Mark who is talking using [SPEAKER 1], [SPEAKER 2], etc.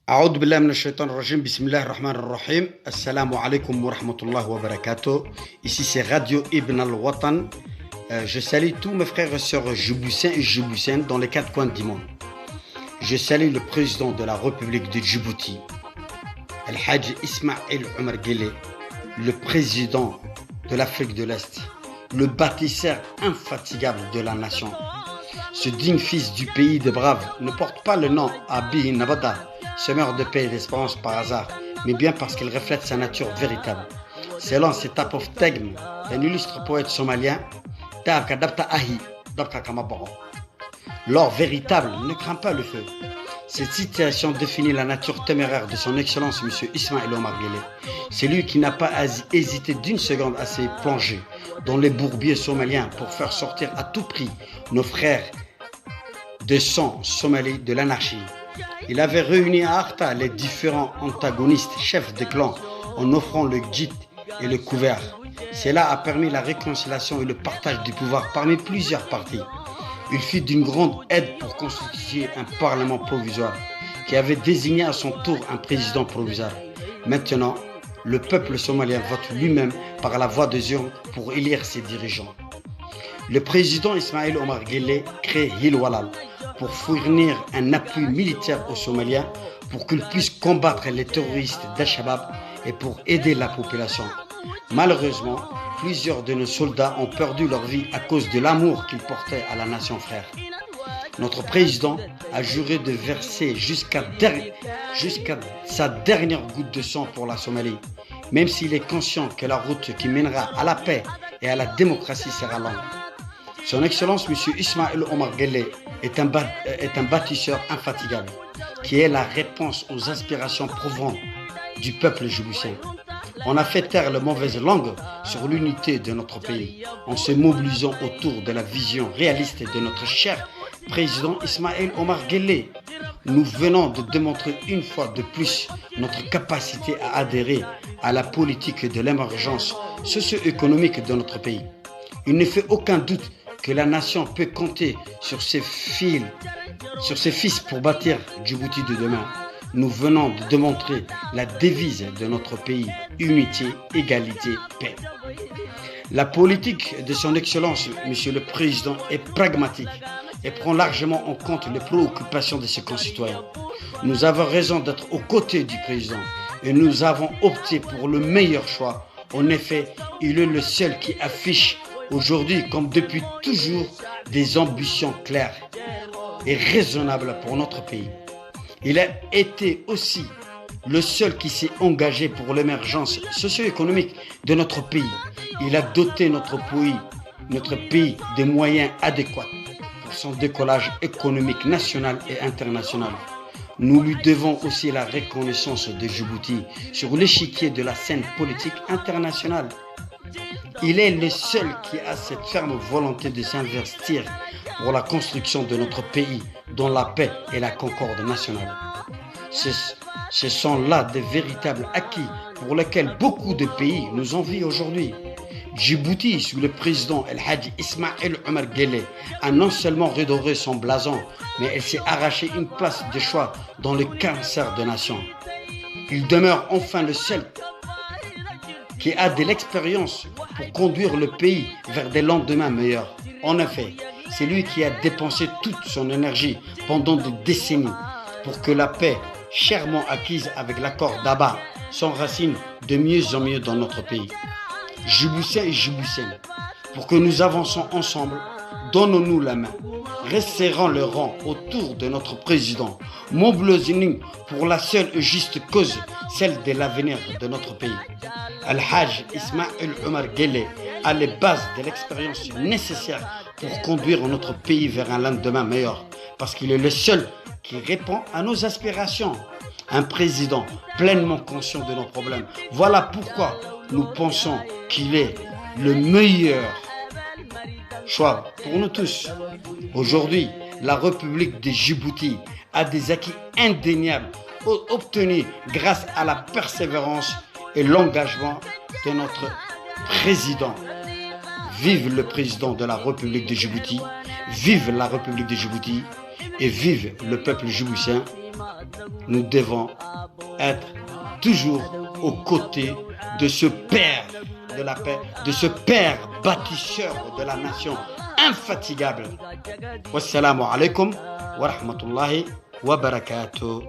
[SPEAKER 1] أعوذ بالله من الشيطان الرجيم. بسم الله الرحمن الرحيم. السلام عليكم ورحمة الله وبركاته. Ici c'est Radio Ibn al-Watan. Je salue tous mes frères et sœurs djiboutiens et djiboutiennes dans les quatre coins du monde. Je salue le président de la République de Djibouti, Al-Hajj Ismail Omar Guelleh, le président de l'Afrique de l'Est, le bâtisseur infatigable de la nation. Ce digne fils du pays des braves ne porte pas le nom Abiy Nabada, semeur de paix et d'espérance par hasard, mais bien parce qu'il reflète sa nature véritable. Selon cet apophthegme d'un illustre poète somalien, l'or véritable ne craint pas le feu. Cette citation définit la nature téméraire de son excellence M. Ismail Omar Guelleh. C'est lui qui n'a pas hésité d'une seconde à se plonger dans les bourbiers somaliens pour faire sortir à tout prix nos frères de sang somalis de l'anarchie. Il avait réuni à Arta les différents antagonistes, chefs de clan, en offrant le gîte et le couvert. Cela a permis la réconciliation et le partage du pouvoir parmi plusieurs partis. Il fut d'une grande aide pour constituer un parlement provisoire qui avait désigné à son tour un président provisoire. Maintenant, le peuple somalien vote lui-même par la voie des urnes pour élire ses dirigeants. Le président Ismail Omar Guelleh crée Hilwalal pour fournir un appui militaire aux Somaliens pour qu'ils puissent combattre les terroristes d'Al-Shabaab et pour aider la population. Malheureusement, plusieurs de nos soldats ont perdu leur vie à cause de l'amour qu'ils portaient à la nation frère. Notre président a juré de verser jusqu'à sa dernière goutte de sang pour la Somalie, même s'il est conscient que la route qui mènera à la paix et à la démocratie sera longue. Son Excellence M. Ismail Omar Guelleh est un bâtisseur infatigable, qui est la réponse aux aspirations profondes du peuple djiboutien. On a fait taire les mauvaises langues sur l'unité de notre pays, en se mobilisant autour de la vision réaliste de notre cher président Ismail Omar Guelleh. Nous venons de démontrer une fois de plus notre capacité à adhérer à la politique de l'émergence socio-économique de notre pays. Il ne fait aucun doute que la nation peut compter sur ses fils pour bâtir Djibouti de demain. Nous venons de démontrer la devise de notre pays, unité, égalité, paix. La politique de son Excellence, Monsieur le Président, est pragmatique et prend largement en compte les préoccupations de ses concitoyens. Nous avons raison d'être aux côtés du Président et nous avons opté pour le meilleur choix. En effet, il est le seul qui affiche aujourd'hui, comme depuis toujours, des ambitions claires et raisonnables pour notre pays. Il a été aussi le seul qui s'est engagé pour l'émergence socio-économique de notre pays. Il a doté notre pays des moyens adéquats pour son décollage économique national et international. Nous lui devons aussi la reconnaissance de Djibouti sur l'échiquier de la scène politique internationale. Il est le seul qui a cette ferme volonté de s'investir pour la construction de notre pays dans la paix et la concorde nationale. Ce sont là des véritables acquis pour lesquels beaucoup de pays nous envient aujourd'hui. Djibouti, sous le président Al-Hajj Ismail Omar Guelleh, a non seulement redoré son blason, mais elle s'est arraché une place de choix dans le cancer de nation. Il demeure enfin le seul qui a de l'expérience pour conduire le pays vers des lendemains meilleurs. En effet, c'est lui qui a dépensé toute son énergie pendant des décennies pour que la paix, chèrement acquise avec l'accord d'Aba, s'enracine de mieux en mieux dans notre pays. Djiboutiens et Djiboutiennes, pour que nous avancions ensemble, donnons-nous la main, resserrons le rang autour de notre président, mobilisons-nous pour la seule et juste cause, celle de l'avenir de notre pays. Al-Hajj Ismail Omar Guelleh a les bases de l'expérience nécessaire pour conduire notre pays vers un lendemain meilleur, parce qu'il est le seul qui répond à nos aspirations. Un président pleinement conscient de nos problèmes. Voilà pourquoi nous pensons qu'il est le meilleur choix pour nous tous. Aujourd'hui, la République de Djibouti a des acquis indéniables obtenus grâce à la persévérance et l'engagement de notre président. Vive le président de la République de Djibouti, vive la République de Djibouti et vive le peuple djiboutien. nous devons être toujours aux côtés de ce père de la paix, de ce père bâtisseur de la nation infatigable. Wassalamu alaikum wa rahmatullahi wa barakatuh.